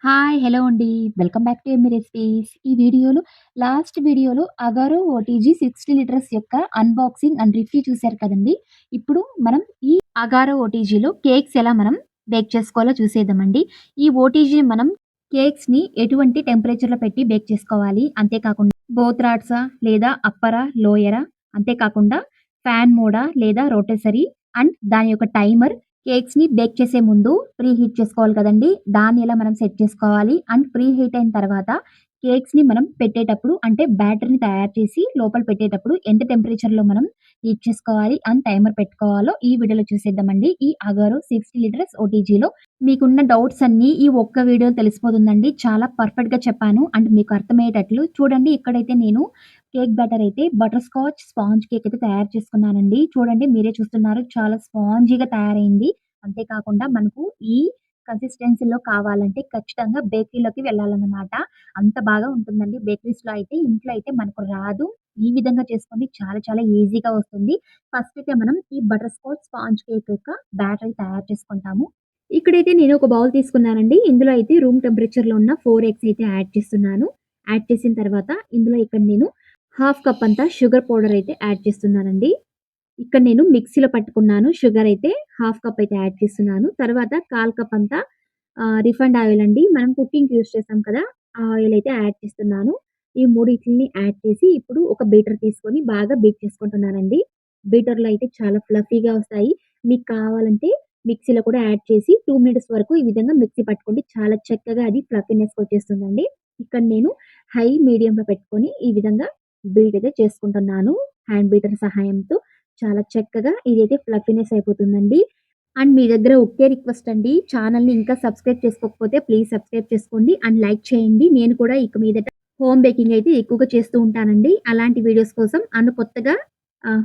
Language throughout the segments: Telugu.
హాయ్! హలో అండి. Welcome back to yummy recipes. Last వీడియోలో అగారో ఓటీజీ 60 లీటర్స్ యొక్క అన్బాక్సింగ్ అండ్ రివ్యూ చూసారు కదండీ! ఇప్పుడు మనం ఈ అగారో ఓటీజీలో కేక్స్ ఎలా మనం బేక్ చేసుకోవాలో చూసేద్దామండి. ఈ ఓటీజీ మనం కేక్స్‌ని ఎటువంటి టెంపరేచర్‌లో పెట్టి బేక్ చేసుకోవాలి. అంతేకాకుండా బోత్ రాడ్సా లేదా అప్పరా, లోయరా, అంతేకాకుండా ఫ్యాన్ మోడా లేదా రోటేసరీ అండ్ దాని యొక్క టైమర్, కేక్స్‌ని బేక్ చేసే ముందు ప్రీ హీట్ చేసుకోవాలి కదండీ! దాన్ని ఎలా మనం సెట్ చేసుకోవాలి అండ్ ప్రీ హీట్ అయిన తర్వాత కేక్స్‌ని మనం పెట్టేటప్పుడు అంటే బ్యాటర్‌ని తయారు చేసి లోపల పెట్టేటప్పుడు ఎంత టెంపరేచర్‌లో మనం హీట్ చేసుకోవాలి అండ్ టైమర్ పెట్టుకోవాలో ఈ వీడియోలో చూసేద్దామండి. ఈ అగారో 60 లీటర్స్ ఓటీజీలో మీకున్న డౌట్స్ అన్నీ ఈ ఒక్క వీడియోలో తెలిసిపోతుందండి. చాలా పర్ఫెక్ట్‌గా చెప్పాను అండ్ మీకు అర్థమయ్యేటట్లు. చూడండి, ఇక్కడైతే నేను కేక్ బ్యాటర్ అయితే బటర్ స్కాచ్ స్పాంజ్ కేక్ అయితే తయారు చేసుకున్నానండి. చూడండి, మీరే చూస్తున్నారు, చాలా స్పాంజీగా తయారైంది. అంతే కాకుండా మనకు ఈ కన్సిస్టెన్సీలో కావాలంటే ఖచ్చితంగా బేకరీలోకి వెళ్ళాలన్నమాట. అంత బాగా ఉంటుందండి. బేకరీస్‌లో అయితే, ఇంట్లో అయితే మనకు రాదు. ఈ విధంగా చేసుకోండి, చాలా చాలా ఈజీగా వస్తుంది. ఫస్ట్ అయితే మనం ఈ బటర్ స్కాచ్ స్పాంజ్ కేక్ యొక్క బ్యాటర్ తయారు చేసుకుంటాము. ఇక్కడైతే నేను ఒక బౌల్ తీసుకున్నానండి. ఇందులో అయితే రూమ్ టెంపరేచర్‌లో ఉన్న 4 ఎగ్స్ అయితే యాడ్ చేస్తున్నాను. యాడ్ చేసిన తర్వాత ఇందులో ఇక్కడ నేను హాఫ్ కప్ అంతా షుగర్ పౌడర్ అయితే యాడ్ చేస్తున్నానండి. ఇక్కడ నేను మిక్సీలో పట్టుకున్నాను. షుగర్ అయితే హాఫ్ కప్ అయితే యాడ్ చేస్తున్నాను. తర్వాత 1/4 కప్ అంతా రిఫైండ్ ఆయిల్ అండి. మనం కుకింగ్‌కి యూజ్ చేస్తాం కదా! ఆ ఆయిల్ అయితే యాడ్ చేస్తున్నాను. ఈ మూడిటిలిని యాడ్ చేసి ఇప్పుడు ఒక బీటర్ తీసుకొని బాగా బీట్ చేసుకుంటున్నానండి. బీటర్‌లో అయితే చాలా ఫ్లఫీగా వస్తాయి. మీకు కావాలంటే మిక్సీలో కూడా యాడ్ చేసి 2 మినిట్స్ వరకు ఈ విధంగా మిక్సీ పట్టుకోండి. చాలా చక్కగా అది ఫ్లఫీనెస్‌గా వచ్చేస్తుందండి. ఇక్కడ నేను హై, మీడియంలో పెట్టుకొని ఈ విధంగా బీట్ అయితే చేసుకుంటున్నాను. హ్యాండ్ బీటర్ సహాయంతో. చాలా చక్కగా ఇదైతే ఫ్లఫీనెస్ అయిపోతుందండి. అండ్ మీ దగ్గర ఒకే రిక్వెస్ట్ అండి. ఛానెల్‌ని ఇంకా సబ్స్క్రైబ్ చేసుకోకపోతే ప్లీజ్ సబ్స్క్రైబ్ చేసుకోండి అండ్ లైక్ చేయండి. నేను కూడా ఇక మీదట హోమ్ బేకింగ్ అయితే ఎక్కువగా చేస్తూ ఉంటానండి. అలాంటి వీడియోస్ కోసం అండ్ కొత్తగా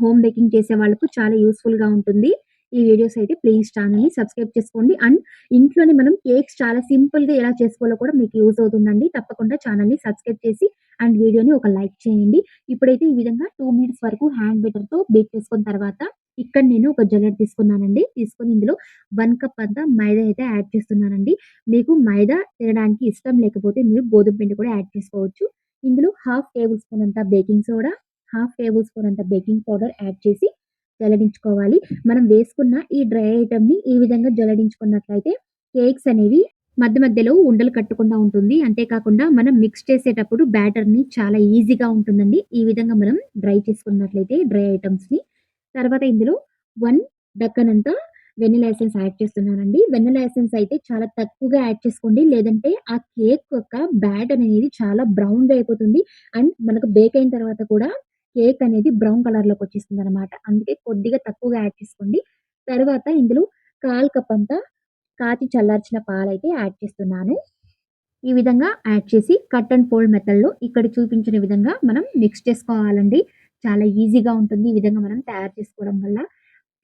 హోమ్ బేకింగ్ చేసే వాళ్ళకు చాలా యూజ్‌ఫుల్‌గా ఉంటుంది. ఈ వీడియోస్ అయితే ప్లీజ్ ఛానెల్‌ని సబ్స్క్రైబ్ చేసుకోండి. అండ్ ఇంట్లోనే మనం కేక్స్ చాలా సింపుల్‌గా ఎలా చేసుకోవాలో కూడా మీకు యూజ్ అవుతుందండి. తప్పకుండా ఛానెల్‌ని సబ్స్క్రైబ్ చేసి అండ్ వీడియోని ఒక లైక్ చేయండి. ఇప్పుడైతే ఈ విధంగా 2 మినిట్స్ వరకు హ్యాండ్ బీటర్‌తో బీట్ చేసుకున్న తర్వాత ఇక్కడ నేను ఒక జల్లెడ తీసుకున్నానండి. తీసుకొని ఇందులో 1 కప్ అంతా మైదా అయితే యాడ్ చేస్తున్నానండి. మీకు మైదా తినడానికి ఇష్టం లేకపోతే మీరు గోధుమ పిండి కూడా యాడ్ చేసుకోవచ్చు. ఇందులో హాఫ్ టేబుల్ స్పూన్ అంత baking soda, half table spoon అంత బేకింగ్ పౌడర్ యాడ్ చేసి జల్లడించుకోవాలి. మనం వేసుకున్న ఈ డ్రై ఐటెమ్‌ని ఈ విధంగా జల్లడించుకున్నట్లయితే కేక్స్ అనేవి మధ్య మధ్యలో ఉండలు కట్టకుండా ఉంటుంది. అంతేకాకుండా మనం మిక్స్ చేసేటప్పుడు బ్యాటర్‌ని చాలా ఈజీగా ఉంటుందండి. ఈ విధంగా మనం డ్రై చేసుకున్నట్లయితే డ్రై ఐటెమ్స్‌ని. తర్వాత ఇందులో 1 డక్కనంత వెనిల్లా ఎసెన్స్ యాడ్ చేస్తున్నానండి. వెనిల్లా ఎసెన్స్ అయితే చాలా తక్కువగా యాడ్ చేసుకోండి. లేదంటే ఆ కేక్ యొక్క బ్యాటర్ అనేది చాలా బ్రౌన్‌గా అయిపోతుంది. అండ్ మనకు బేక్ అయిన తర్వాత కూడా కేక్ అనేది బ్రౌన్ కలర్‌లోకి వచ్చేస్తుందనమాట. అందుకే కొద్దిగా తక్కువగా యాడ్ చేసుకోండి. తర్వాత ఇందులో 1/4 కప్ అంతా కాచి చల్లార్చిన పాలైతే యాడ్ చేస్తున్నాను. ఈ విధంగా యాడ్ చేసి కట్ అండ్ ఫోల్డ్ మెథడ్‌లో ఇక్కడ చూపించిన విధంగా మనం మిక్స్ చేసుకోవాలండి. చాలా ఈజీగా ఉంటుంది ఈ విధంగా మనం తయారు చేసుకోవడం వల్ల.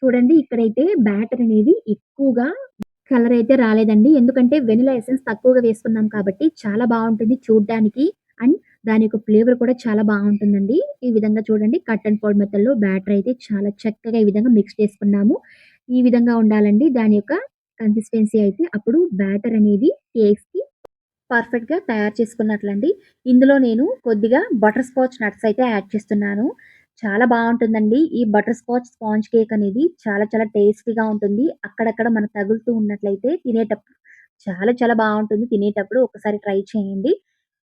చూడండి, ఇక్కడైతే బ్యాటర్ అనేది ఎక్కువగా కలర్ అయితే రాలేదండి. ఎందుకంటే వెనిల్లా ఎసెన్స్ తక్కువగా వేసుకున్నాం కాబట్టి చాలా బావుంటుంది చూడ్డానికి. అండ్ దాని యొక్క ఫ్లేవర్ కూడా చాలా బావుంటుందండి. ఈ విధంగా చూడండి, కట్ అండ్ ఫోల్డ్ మెథడ్‌లో బ్యాటర్ అయితే చాలా చక్కగా ఈ విధంగా మిక్స్ చేసుకున్నాము. ఈ విధంగా ఉండాలండి దాని యొక్క కన్సిస్టెన్సీ అయితే. అప్పుడు బ్యాటర్ అనేది కేక్స్‌కి పర్ఫెక్ట్‌గా తయారు చేసుకున్నట్లండి. ఇందులో నేను కొద్దిగా బటర్ స్కాచ్ నట్స్ అయితే యాడ్ చేస్తున్నాను. చాలా బావుంటుందండి. ఈ బటర్ స్కాచ్ స్పాంజ్ కేక్ అనేది చాలా చాలా టేస్టీగా ఉంటుంది. అక్కడక్కడ మనకు తగులుతూ ఉన్నట్లయితే తినేటప్పుడు చాలా చాలా బావుంటుంది. తినేటప్పుడు ఒకసారి ట్రై చేయండి.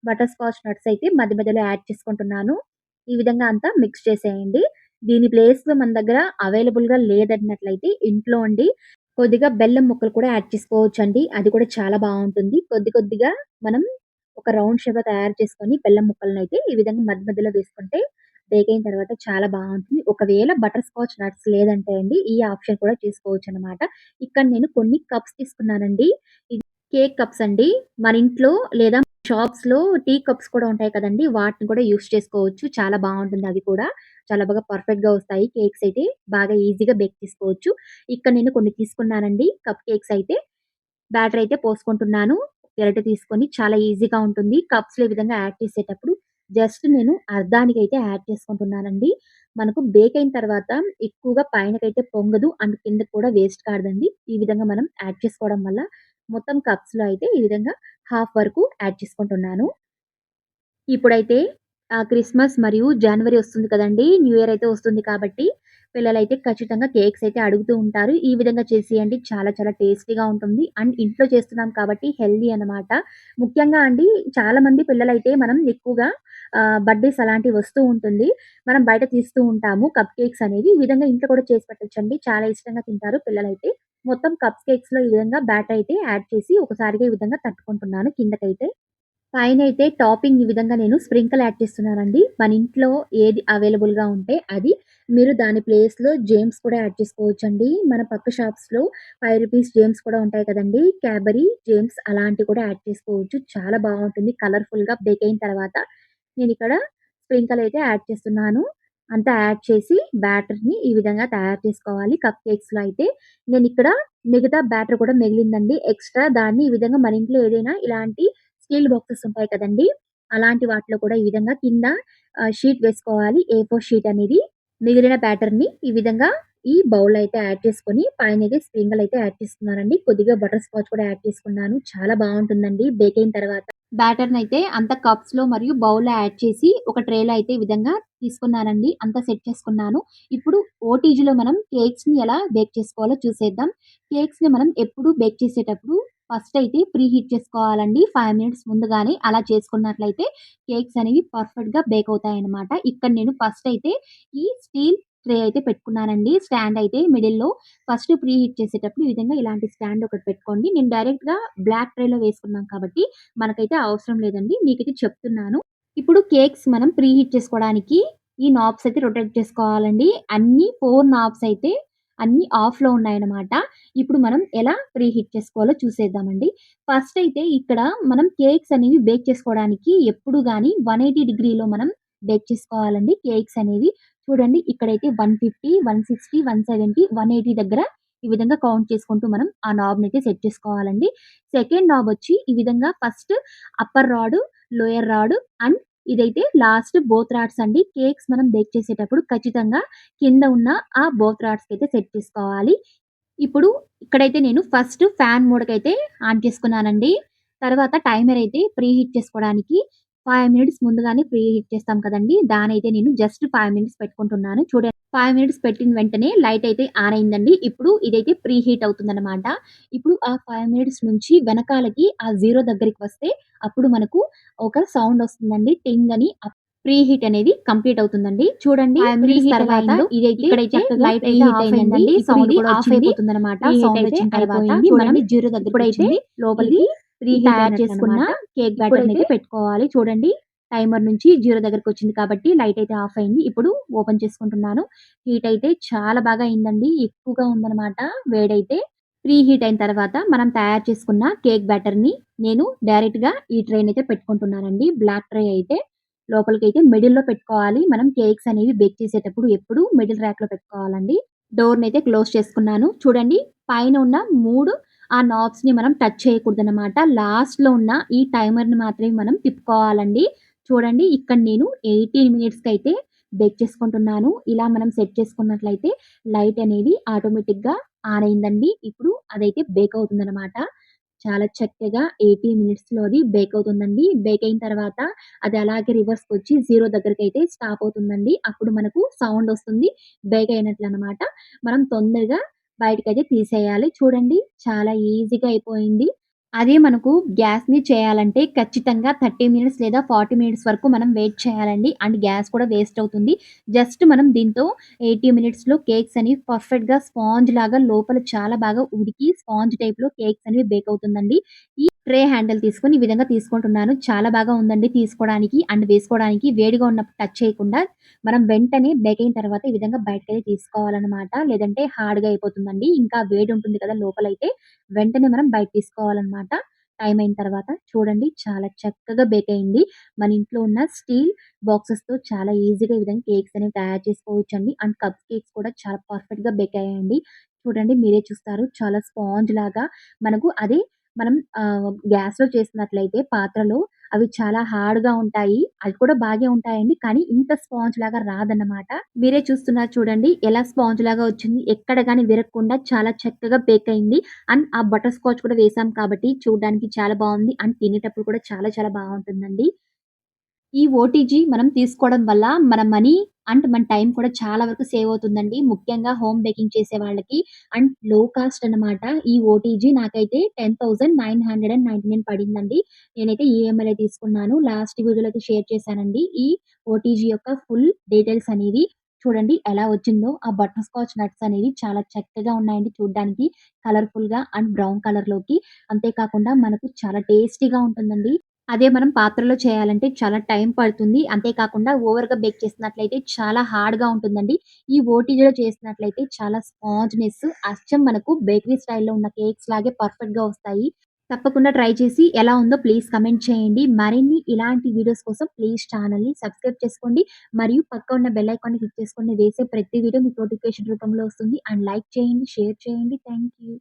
బటర్ స్కాచ్ నట్స్ అయితే మధ్య మధ్యలో యాడ్ చేసుకుంటున్నాను. ఈ విధంగా అంతా మిక్స్ చేసేయండి. దీని ప్లేస్‌లో మన దగ్గర అవైలబుల్‌గా లేదన్నట్లయితే ఇంట్లో అండి కొద్దిగా బెల్లం ముక్కలు కూడా యాడ్ చేసుకోవచ్చండి. అది కూడా చాలా బావుంటుంది. కొద్ది కొద్దిగా మనం ఒక రౌండ్ షేప్‌లో తయారు చేసుకొని బెల్లం ముక్కలనైతే ఈ విధంగా మధ్య మధ్యలో వేసుకుంటే బేక్ అయిన తర్వాత చాలా బావుంటుంది. ఒకవేళ బటర్ స్కాచ్ నట్స్ లేదంటే అండి ఈ ఆప్షన్ కూడా చేసుకోవచ్చనమాట. ఇక్కడ నేను కొన్ని కప్స్ తీసుకున్నానండి. ఇది కేక్ కప్స్ అండి. మన ఇంట్లో లేదా షాప్స్‌లో టీ కప్స్ కూడా ఉంటాయి కదండీ! వాటిని కూడా యూజ్ చేసుకోవచ్చు. చాలా బావుంటుంది అవి కూడా. చాలా బాగా పర్ఫెక్ట్‌గా వస్తాయి. కేక్స్ అయితే బాగా ఈజీగా బేక్ చేసుకోవచ్చు. ఇక్కడ నేను కొన్ని తీసుకున్నానండి కప్ కేక్స్ అయితే. బ్యాటర్ అయితే పోసుకుంటున్నాను. గరిటె తీసుకొని చాలా ఈజీగా ఉంటుంది. కప్స్‌లో ఈ విధంగా యాడ్ చేసేటప్పుడు జస్ట్ నేను అర్ధానికైతే యాడ్ చేసుకుంటున్నానండి. మనకు బేక్ అయిన తర్వాత ఎక్కువగా పైనకైతే పొంగదు. అండ్ కిందకి కూడా వేస్ట్ కాదండి. ఈ విధంగా మనం యాడ్ చేసుకోవడం వల్ల మొత్తం కప్స్‌లో అయితే ఈ విధంగా హాఫ్ వరకు యాడ్ చేసుకుంటున్నాను. ఇప్పుడైతే క్రిస్మస్ మరియు జనవరి వస్తుంది కదండీ! న్యూ ఇయర్ అయితే వస్తుంది కాబట్టి, పిల్లలైతే ఖచ్చితంగా కేక్స్ అయితే అడుగుతూ ఉంటారు. ఈ విధంగా చేసియండి చాలా చాలా టేస్టీగా ఉంటుంది. అండ్ ఇంట్లో చేస్తున్నాం కాబట్టి హెల్తీ అన్నమాట. ముఖ్యంగా అండి చాలామంది పిల్లలైతే మనం ఎక్కువగా బర్త్‌డేస్ అలాంటివి వస్తూ ఉంటుంది. మనం బయట తీస్తూ ఉంటాము కప్ కేక్స్ అనేవి. ఈ విధంగా ఇంట్లో కూడా చేసి పెట్టొచ్చండి. చాలా ఇష్టంగా తింటారు పిల్లలైతే. మొత్తం కప్ కేక్స్‌లో ఈ విధంగా బ్యాటర్ అయితే యాడ్ చేసి ఒకసారిగా ఈ విధంగా తట్టుకుంటున్నాను కిందకైతే. పైనైతే టాపింగ్ ఈ విధంగా నేను స్ప్రింకిల్ యాడ్ చేస్తున్నానండి. మన ఇంట్లో ఏది అవైలబుల్‌గా ఉంటే అది. మీరు దాని ప్లేస్‌లో జేమ్స్ కూడా యాడ్ చేసుకోవచ్చండి. మన పక్క షాప్స్‌లో రూ. 5 జేమ్స్ కూడా ఉంటాయి కదండీ! క్యాడ్బరీ జేమ్స్ అలాంటివి కూడా యాడ్ చేసుకోవచ్చు. చాలా బావుంటుంది కలర్‌ఫుల్‌గా బేక్ అయిన తర్వాత నేనిక్కడ స్ప్రింకిల్ అయితే యాడ్ చేస్తున్నాను. అంతా యాడ్ చేసి బ్యాటర్‌ని ఈ విధంగా తయారు చేసుకోవాలి. కప్ కేక్స్‌లో అయితే నేనిక్కడ మిగతా బ్యాటర్ కూడా మిగిలిందండి ఎక్స్‌ట్రా దాన్ని ఈ విధంగా మన ఇంట్లో ఏదైనా ఇలాంటి స్టీల్ బాక్సెస్ ఉంటాయి కదండీ! అలాంటి వాటిలో కూడా ఈ విధంగా కింద షీట్ వేసుకోవాలి. ఏ4 షీట్ అనేది. మిగిలిన బ్యాటర్‌ని ఈ విధంగా ఈ బౌల్‌లో అయితే యాడ్ చేసుకొని పైనైతే స్ప్రింకిల్ అయితే యాడ్ చేసుకున్నానండి. కొద్దిగా బటర్ స్కాచ్ కూడా యాడ్ చేసుకున్నాను. చాలా బావుంటుందండి బేక్ అయిన తర్వాత. బ్యాటర్‌నయితే అంతా కప్స్‌లో మరియు బౌల్‌లో యాడ్ చేసి ఒక ట్రేలో అయితే ఈ విధంగా తీసుకున్నానండి. అంతా సెట్ చేసుకున్నాను. ఇప్పుడు ఓటీజీలో మనం కేక్స్‌ని ఎలా బేక్ చేసుకోవాలో చూసేద్దాం. కేక్స్‌ని మనం ఎప్పుడు బేక్ చేసేటప్పుడు ఫస్ట్ అయితే ప్రీ హీట్ చేసుకోవాలండి. 5 మినిట్స్ ముందుగానే అలా చేసుకున్నట్లయితే కేక్స్ అనేవి పర్ఫెక్ట్‌గా బేక్ అవుతాయన్నమాట. ఇక్కడ నేను ఫస్ట్ అయితే ఈ స్టీల్ ట్రే అయితే పెట్టుకున్నానండి. స్టాండ్ అయితే మిడిల్‌లో ఫస్ట్ ప్రీ హీట్ చేసేటప్పుడు ఈ విధంగా ఇలాంటి స్టాండ్ ఒకటి పెట్టుకోండి. నేను డైరెక్ట్‌గా బ్లాక్ ట్రేలో వేసుకున్నాం కాబట్టి మనకైతే అవసరం లేదండి. మీకైతే చెప్తున్నాను. ఇప్పుడు కేక్స్ మనం ప్రీ హీట్ చేసుకోవడానికి ఈ నాబ్స్ అయితే రొటేట్ చేసుకోవాలండి. అన్ని 4 నాబ్స్ అయితే అన్నీ ఆఫ్‌లో ఉన్నాయన్నమాట. ఇప్పుడు మనం ఎలా ప్రీ హీట్ చేసుకోవాలో చూసేద్దామండి. ఫస్ట్ అయితే ఇక్కడ మనం కేక్స్ అనేవి బేక్ చేసుకోవడానికి ఎప్పుడు గాని 180 డిగ్రీలో మనం బేక్ చేసుకోవాలండి కేక్స్ అనేవి. చూడండి ఇక్కడైతే 150, 160, 170, 180 దగ్గర ఈ విధంగా కౌంట్ చేసుకుంటూ మనం ఆ నాబ్‌నైతే సెట్ చేసుకోవాలండి. సెకండ్ నాబ్ వచ్చి ఈ విధంగా first upper rod, lower rod and ఇదైతే లాస్ట్ బోత్ రాడ్స్ అండి. కేక్స్ మనం బేక్ చేసేటప్పుడు ఖచ్చితంగా కింద ఉన్న ఆ బోత్ రాడ్స్‌కైతే సెట్ చేసుకోవాలి. ఇప్పుడు ఇక్కడైతే నేను ఫస్ట్ ఫ్యాన్ మోడ్‌కైతే ఆన్ చేసుకున్నానండి. తర్వాత టైమర్ అయితే ప్రీ హీట్ చేసుకోవడానికి 5 మినిట్స్ ముందుగానే ప్రీ హీట్ చేస్తాం కదండీ! దానైతే నేను జస్ట్ 5 మినిట్స్ పెట్టుకుంటున్నాను. చూడండి 5 మినిట్స్ పెట్టిన వెంటనే లైట్ అయితే ఆన్ అయిందండి. ఇప్పుడు ఇదైతే ప్రీ హీట్ అవుతుందన్నమాట. ఇప్పుడు ఆ 5 మినిట్స్ నుంచి వెనకాలకి ఆ 0 దగ్గరికి వస్తే అప్పుడు మనకు ఒక సౌండ్ వస్తుందండి. టింగ్ అని. ప్రీ హీట్ అనేది కంప్లీట్ అవుతుందండి. చూడండి 5 మినిట్స్ తర్వాత ఇదైతే ఇక్కడైతే లైట్ అయితే ఆఫ్ అయిందండి. సౌండ్ కూడా ఆఫ్ అయిపోతుందన్నమాట. సౌండ్ వచ్చిన తర్వాత చూడండి 0 దగ్గరికి వచ్చింది. లోపలికి ప్రీ హీట్ తయారు చేసుకున్న కేక్ బ్యాటర్‌ని అయితే పెట్టుకోవాలి. చూడండి టైమర్ నుంచి 0 దగ్గరకొచ్చింది కాబట్టి లైట్ అయితే ఆఫ్ అయింది. ఇప్పుడు ఓపెన్ చేసుకుంటున్నాను. హీట్ అయితే చాలా బాగా అయిందండి. ఎక్కువగా ఉందన్నమాట వేడైతే. ప్రీ హీట్ అయిన తర్వాత మనం తయారు చేసుకున్న కేక్ బ్యాటర్‌ని నేను డైరెక్ట్‌గా ఈ ట్రేనైతే పెట్టుకుంటున్నానండి. బ్లాక్ ట్రే అయితే లోపలికైతే మిడిల్‌లో పెట్టుకోవాలి. మనం కేక్స్ అనేవి బేక్ చేసేటప్పుడు ఎప్పుడు మిడిల్ ర్యాక్‌లో పెట్టుకోవాలండి. డోర్‌నైతే క్లోజ్ చేసుకున్నాను. చూడండి పైన ఉన్న 3 ఆ నాబ్స్‌ని మనం టచ్ చేయకూడదనమాట. లాస్ట్‌లో ఉన్న ఈ టైమర్‌ని మాత్రమే మనం తిప్పుకోవాలండి. చూడండి ఇక్కడ నేను 18 మినిట్స్‌కైతే బేక్ చేసుకుంటున్నాను. ఇలా మనం సెట్ చేసుకున్నట్లయితే లైట్ అనేది ఆటోమేటిక్‌గా ఆన్ అయిందండి. ఇప్పుడు అదైతే బేక్ అవుతుందనమాట. చాలా చక్కగా 80 మినిట్స్‌లో అది బేక్ అవుతుందండి. బేక్ అయిన తర్వాత అది అలాగే రివర్స్‌కొచ్చి 0 దగ్గరకైతే స్టాప్ అవుతుందండి. అప్పుడు మనకు సౌండ్ వస్తుంది. బేక్ అయినట్లనమాట. మనం తొందరగా బయటికైతే తీసేయాలి. చూడండి చాలా ఈజీగా అయిపోయింది. అదే మనకు గ్యాస్ మీద చేయాలంటే ఖచ్చితంగా 30 మినిట్స్ లేదా 40 మినిట్స్ వరకు మనం వెయిట్ చేయాలండి. అండ్ గ్యాస్ కూడా వేస్ట్ అవుతుంది. జస్ట్ మనం దీంతో 80 మినిట్స్‌లో కేక్స్ అనేవి పర్ఫెక్ట్‌గా స్పాంజ్ లాగా లోపల చాలా బాగా ఉడికి స్పాంజ్ టైప్‌లో కేక్స్ అనేవి బేక్ అవుతుందండి. ఈ ట్రే హ్యాండిల్ తీసుకొని ఈ విధంగా తీసుకుంటున్నాను. చాలా బాగా ఉందండి తీసుకోవడానికి అండ్ వేసుకోవడానికి. వేడిగా ఉన్నప్పుడు టచ్ చేయకుండా మనం వెంటనే బేక్ అయిన తర్వాత ఈ విధంగా బయటకైతే తీసుకోవాలనమాట. లేదంటే హార్డ్‌గా అయిపోతుందండి. ఇంకా వేడి ఉంటుంది కదా లోపలైతే. వెంటనే మనం బయట తీసుకోవాలనమాట. టైమ్ అయిన తర్వాత చూడండి చాలా చక్కగా బేక్ అయింది. మన ఇంట్లో ఉన్న స్టీల్ బాక్సెస్‌తో చాలా ఈజీగా ఈ విధంగా కేక్స్ అనేవి తయారు చేసుకోవచ్చండి. అండ్ కప్ కేక్స్ కూడా చాలా పర్ఫెక్ట్‌గా బేక్ అయ్యాయండి. చూడండి మీరే చూస్తారు చాలా స్పాంజ్ లాగా మనకు అదే మనం గ్యాస్‌లో చేసినట్లయితే పాత్రలో అవి చాలా హార్డ్‌గా ఉంటాయి. అవి కూడా బాగే ఉంటాయండి. కానీ ఇంత స్పాంజ్ లాగా రాదన్నమాట. మీరే చూస్తున్నారు చూడండి ఎలా స్పాంజ్ లాగా వచ్చింది. ఎక్కడ గాని విరగకుండా చాలా చక్కగా బేక్ అయింది. అండ్ ఆ బటర్ స్కాచ్ కూడా వేసాం కాబట్టి చూడడానికి చాలా బావుంది. అండ్ తినేటప్పుడు కూడా చాలా చాలా బావుంటుందండి. ఈ ఓటీజీ మనం తీసుకోవడం వల్ల మన మనీ అండ్ మన టైం కూడా చాలా వరకు సేవ్ అవుతుందండి. ముఖ్యంగా హోమ్ బేకింగ్ చేసే వాళ్ళకి అండ్ లో కాస్ట్ అన్నమాట. ఈ ఓటీజీ నాకైతే 10,999 పడిందండి. నేనైతే ఈఎంఐలో తీసుకున్నాను. లాస్ట్ వీడియోలో అయితే షేర్ చేశానండి. ఈ ఓటీజీ యొక్క ఫుల్ డీటెయిల్స్ అనేవి. చూడండి ఎలా వచ్చిందో. ఆ బటర్ స్కాచ్ నట్స్ అనేవి చాలా చక్కగా ఉన్నాయండి చూడ్డానికి. కలర్‌ఫుల్‌గా అండ్ బ్రౌన్ కలర్‌లోకి. అంతే కాకుండా మనకు చాలా టేస్టీగా ఉంటుందండి. అదే మనం పాత్రలో చేయాలంటే చాలా టైం పడుతుంది. అంతే కాకుండా ఓవర్‌గా బేక్ చేసినట్లయితే చాలా హార్డ్‌గా ఉంటుందండి. ఈ ఓటీజీలో చేసినట్లయితే చాలా స్పాంజ్‌నెస్ అచ్చం మనకు బేకరీ స్టైల్‌లో ఉన్న కేక్స్ లాగే పర్ఫెక్ట్‌గా వస్తాయి. తప్పకుండా ట్రై చేసి ఎలా ఉందో ప్లీజ్ కమెంట్ చేయండి. మరిన్ని ఇలాంటి వీడియోస్ కోసం ప్లీజ్ ఛానెల్‌ని సబ్స్క్రైబ్ చేసుకోండి. మరియు పక్క ఉన్న బెల్ ఐకాన్‌ని క్లిక్ చేసుకోండి. వేసే ప్రతి వీడియో మీకు నోటిఫికేషన్ రూపంలో వస్తుంది. అండ్ లైక్ చేయండి, షేర్ చేయండి. Thank you.